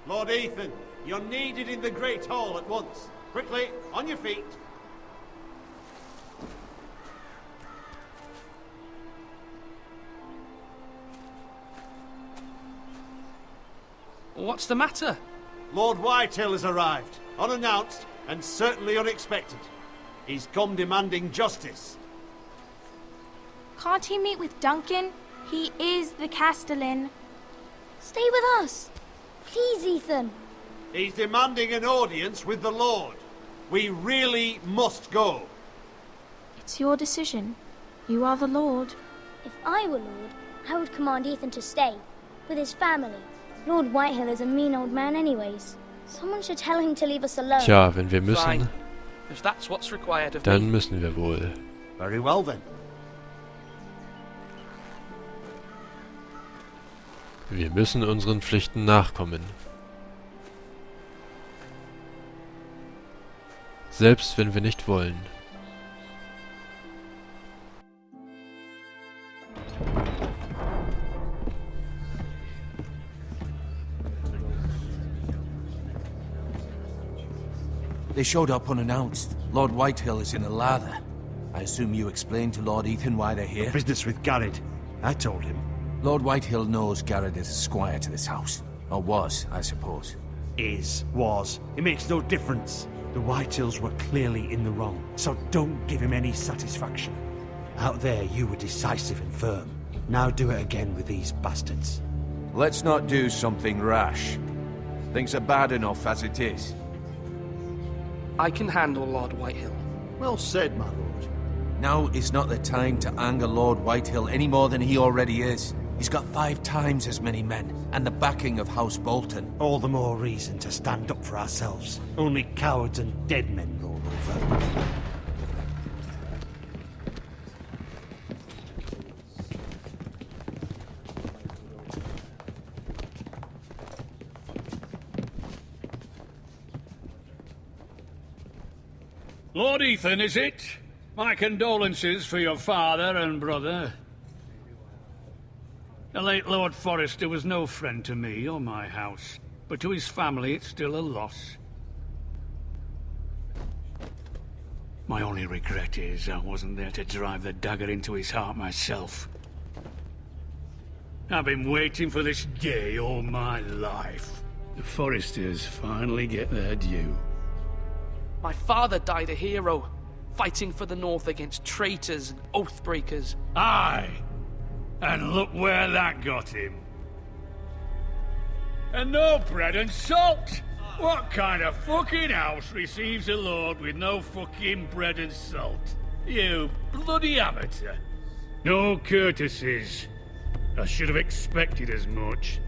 Lord Ethan, you're needed in the Great Hall at once. Quickly, on your feet. What's the matter? Lord Whitehill has arrived, unannounced and certainly unexpected. He's come demanding justice. Can't he meet with Duncan? He is the Castellan. Stay with us. Please, Ethan. He's demanding an audience with the Lord. We really must go. It's your decision. You are the Lord. If I were Lord, I would command Ethan to stay, with his family. Lord Whitehill is a mean old man anyways. Someone should tell him to leave us alone. Tja, wenn wir müssen, Fine. If that's what's required of dann me. müssen wir wohl. Very well then. Wir müssen unseren Pflichten nachkommen. Selbst wenn wir nicht wollen. They showed up unannounced. Lord Whitehill is in a lather. I assume you explained to Lord Ethan why they're here? Business with Garrett. I told him. Lord Whitehill knows Garrett is a squire to this house. Or was, I suppose. Was. It makes no difference. The Whitehills were clearly in the wrong, so don't give him any satisfaction. Out there, you were decisive and firm. Now do it again with these bastards. Let's not do something rash. Things are bad enough as it is. I can handle Lord Whitehill. Well said, my lord. Now is not the time to anger Lord Whitehill any more than he already is. He's got 5 times as many men, and the backing of House Bolton. All the more reason to stand up for ourselves. Only cowards and dead men roll over. Lord Ethan, is it? My condolences for your father and brother. The late Lord Forrester was no friend to me or my house, but to his family it's still a loss. My only regret is I wasn't there to drive the dagger into his heart myself. I've been waiting for this day all my life. The Forresters finally get their due. My father died a hero, fighting for the North against traitors and oath-breakers. Aye! And look where that got him. And no bread and salt! What kind of fucking house receives a lord with no fucking bread and salt? You bloody amateur. No courtesies. I should have expected as much.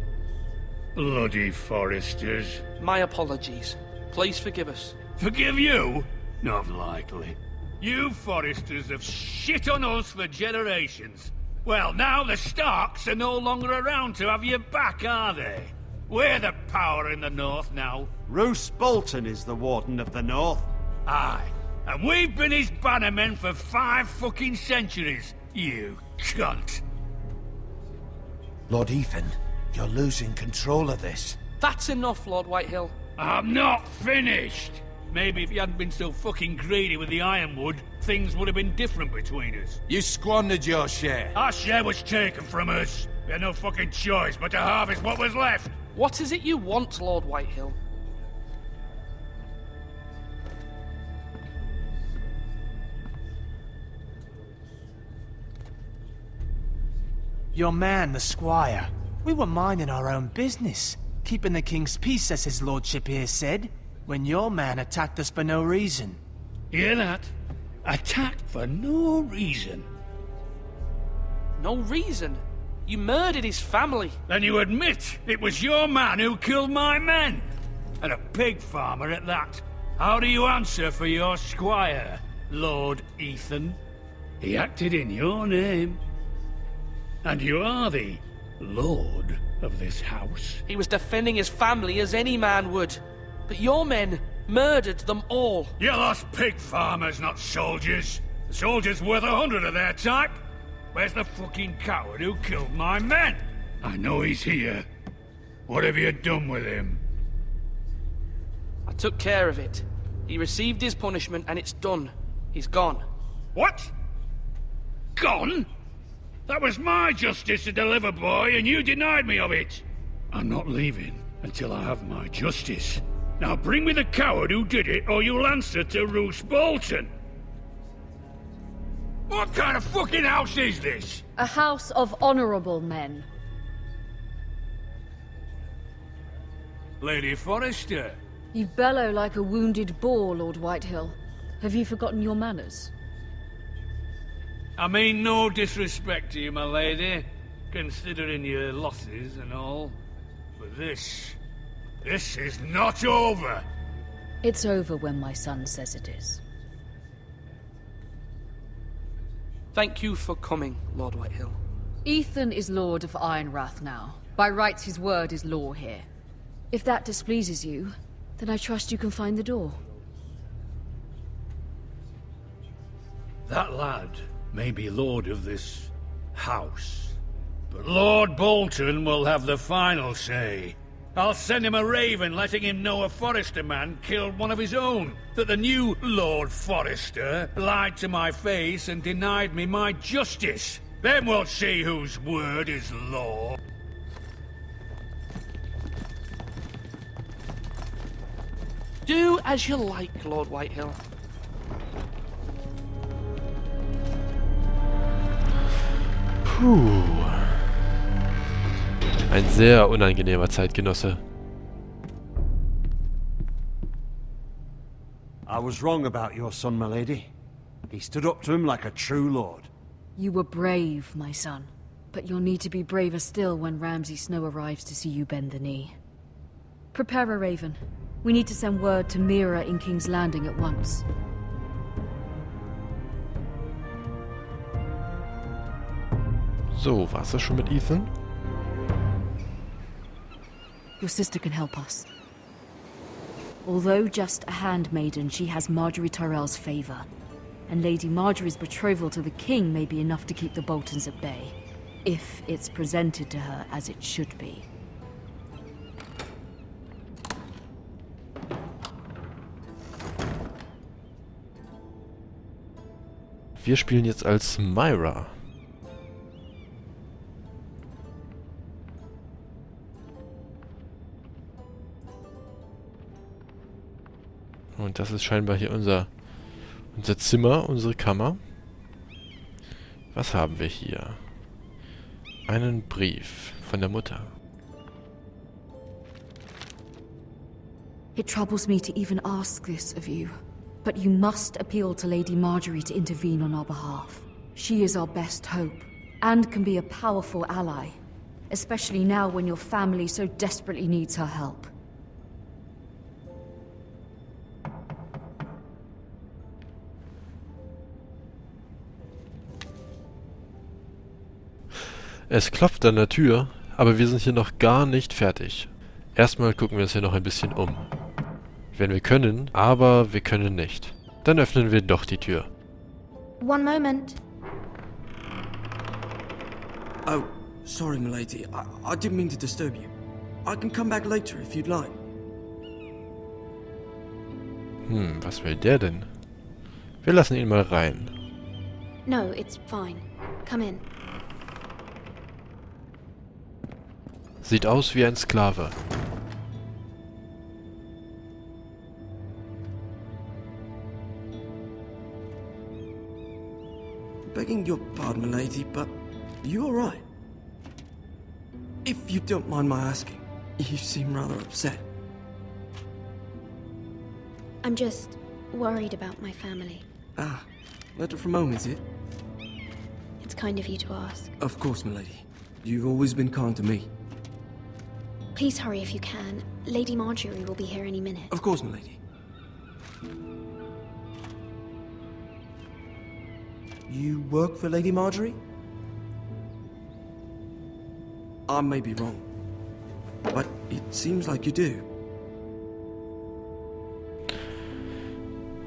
Bloody Forresters. My apologies. Please forgive us. Forgive you? Not likely. You Forresters have shit on us for generations. Well, now the Starks are no longer around to have you back, are they? We're the power in the North now. Roose Bolton is the Warden of the North. Aye. And we've been his bannermen for 5 fucking centuries. You cunt. Lord Ethan, you're losing control of this. That's enough, Lord Whitehill. I'm not finished. Maybe if you hadn't been so fucking greedy with the ironwood, things would have been different between us. You squandered your share. Our share was taken from us. We had no fucking choice but to harvest what was left. What is it you want, Lord Whitehill? Your man, the squire. We were minding our own business, keeping the king's peace, as his lordship here said, when your man attacked us for no reason. Hear that? Attacked for no reason. No reason? You murdered his family. Then you admit it was your man who killed my men? And a pig farmer at that. How do you answer for your squire, Lord Ethan? He acted in your name. And you are the lord of this house. He was defending his family as any man would. But your men murdered them all. You lost pig farmers, not soldiers. The soldiers worth 100 of their type. Where's the fucking coward who killed my men? I know he's here. What have you done with him? took care of it. He received his punishment and it's done. He's gone. What? Gone? That was my justice to deliver, boy, and you denied me of it. I'm not leaving until I have my justice. Now bring me the coward who did it, or you'll answer to Roose Bolton. What kind of fucking house is this? A house of honorable men. Lady Forrester. You bellow like a wounded boar, Lord Whitehill. Have you forgotten your manners? I mean no disrespect to you, my lady, considering your losses and all. But this is not over. It's over when my son says it is. Thank you for coming, Lord Whitehill. Ethan is Lord of Ironrath now. By rights, his word is law here. If that displeases you, then I trust you can find the door. That lad may be lord of this house, but Lord Bolton will have the final say. I'll send him a raven letting him know a Forrester man killed one of his own. That the new Lord Forrester lied to my face and denied me my justice. Then we'll see whose word is law. Do as you like, Lord Whitehill. Puh. Ein sehr unangenehmer Zeitgenosse. I was wrong about your son, my lady. He stood up to him like a true lord. You were brave, my son. But you'll need to be braver still when Ramsay Snow arrives to see you bend the knee. Prepare a raven. We need to send word to Mira in King's Landing at once. So, war's das schon mit Ethan? Your sister can help us. Although just a handmaiden, she has Marjorie Tyrell's favor. And Lady Marjorie's betrothal to the king may be enough to keep the Boltons at bay. If it's presented to her as it should be. Wir spielen jetzt als Myra. Und das ist scheinbar hier unser Zimmer, unsere Kammer. Was haben wir hier? Einen Brief von der Mutter. It troubles me to even ask this of you, but you must appeal to Lady Marjorie to intervene on our behalf. She is our best hope, and can be a powerful ally, especially now when your family so desperately needs her help. Es klopft an der Tür, aber wir sind hier noch gar nicht fertig. Erstmal gucken wir uns hier noch ein bisschen um. Wenn wir können, aber wir können nicht. Dann öffnen wir doch die Tür. One moment. Oh, sorry, milady. I didn't mean to disturb you. I can come back later if you'd like. Was will der denn? Wir lassen ihn mal rein. No, it's fine. Come in. Sieht aus wie ein Sklave. Begging your pardon, milady, but you all right? If you don't mind my asking, you seem rather upset. I'm just worried about my family. Ah, letter from home, is it? It's kind of you to ask. Of course, milady. You've always been kind to me. Please hurry if you can. Lady Marjorie will be here any minute. Of course, milady. You work for Lady Marjorie? I may be wrong, but it seems like you do.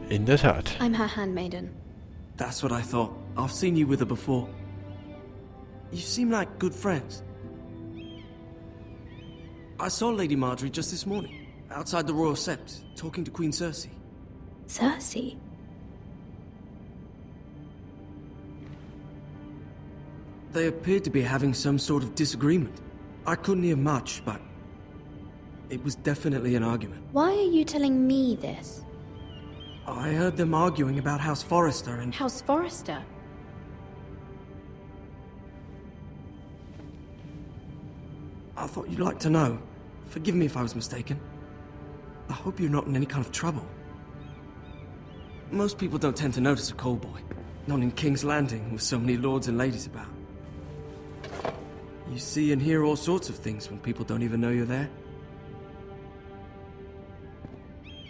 In der Tat. I'm her handmaiden. That's what I thought. I've seen you with her before. You seem like good friends. I saw Lady Marjorie just this morning. outside the Royal Sept, talking to Queen Cersei. Cersei? They appeared to be having some sort of disagreement. I couldn't hear much, but it was definitely an argument. Why are you telling me this? I heard them arguing about House Forrester and... House Forrester? I thought you'd like to know. Forgive me if I was mistaken. I hope you're not in any kind of trouble. Most people don't tend to notice a callboy. Not in King's Landing, with so many lords and ladies about. You see and hear all sorts of things when people don't even know you're there.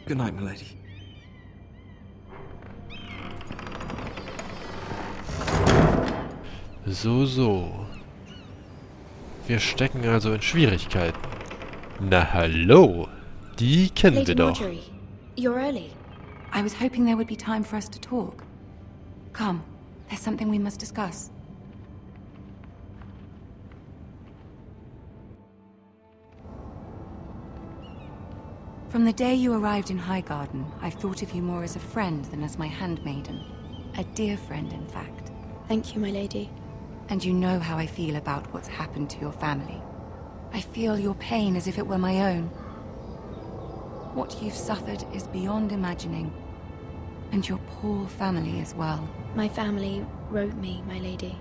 Good night, milady. So. Wir stecken also in Schwierigkeiten. Na hallo, die kennen wir Lady doch. Marjorie, you're early. I was hoping there would be time for us to talk. Come, there's something we must discuss. From the day you arrived in Highgarden, I've thought of you more as a friend than as my handmaiden. A dear friend, in fact. Thank you, my lady. And you know how I feel about what's happened to your family. I feel your pain as if it were my own. What you've suffered is beyond imagining. And your poor family as well. My family wrote me, my lady.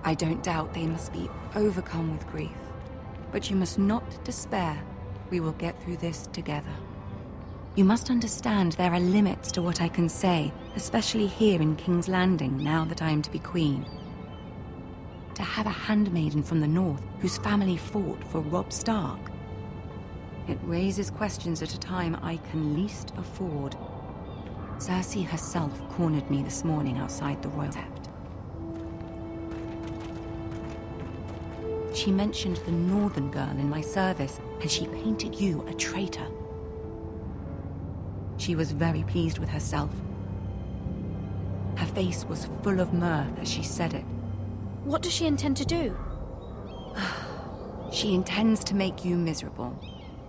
I don't doubt they must be overcome with grief. But you must not despair. We will get through this together. You must understand there are limits to what I can say, especially here in King's Landing, now that I am to be queen. To have a handmaiden from the north whose family fought for Robb Stark. It raises questions at a time I can least afford. Cersei herself cornered me this morning outside the Royal Sept. She mentioned the northern girl in my service, and she painted you a traitor. She was very pleased with herself. Her face was full of mirth as she said it. What does she intend to do? She intends to make you miserable,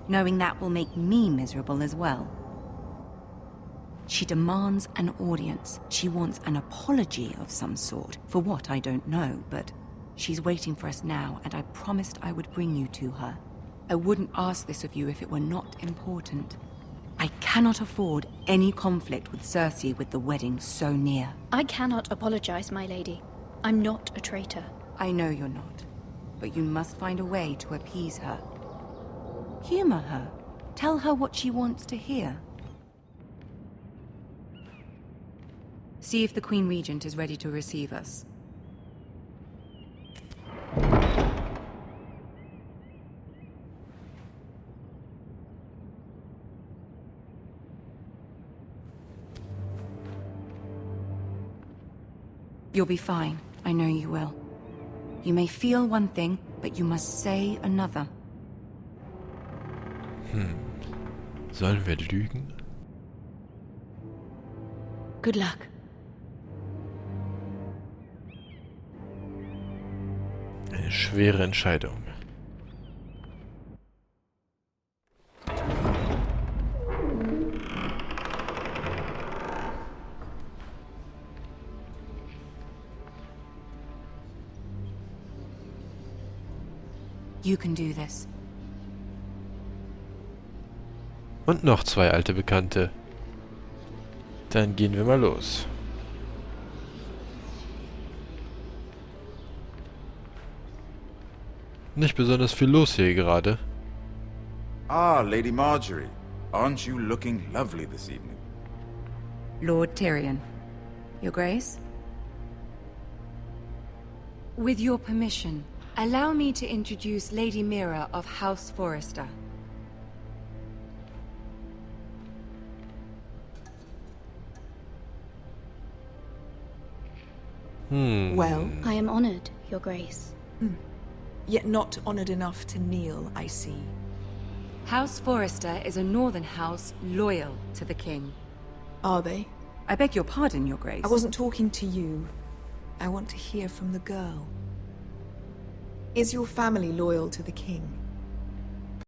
knowing that will make me miserable as well. She demands an audience. She wants an apology of some sort, for what I don't know, but she's waiting for us now, and I promised I would bring you to her. I wouldn't ask this of you if it were not important. I cannot afford any conflict with Cersei with the wedding so near. I cannot apologize, my lady. I'm not a traitor. I know you're not, but you must find a way to appease her. Humor her. Tell her what she wants to hear. See if the Queen Regent is ready to receive us. You'll be fine. I know you will. You may feel one thing, but you must say another. Sollen wir lügen? Good luck. Eine schwere Entscheidung. You can do this. Und noch 2 alte Bekannte. Dann gehen wir mal los. Nicht besonders viel los hier gerade. Ah, Lady Marjorie. Aren't you looking lovely this evening? Lord Tyrion. Your Grace? With your permission, allow me to introduce Lady Mira of House Forrester. Well? I am honored, Your Grace. Yet not honored enough to kneel, I see. House Forrester is a northern house loyal to the king. Are they? I beg your pardon, Your Grace. I wasn't talking to you. I want to hear from the girl. Is your family loyal to the king?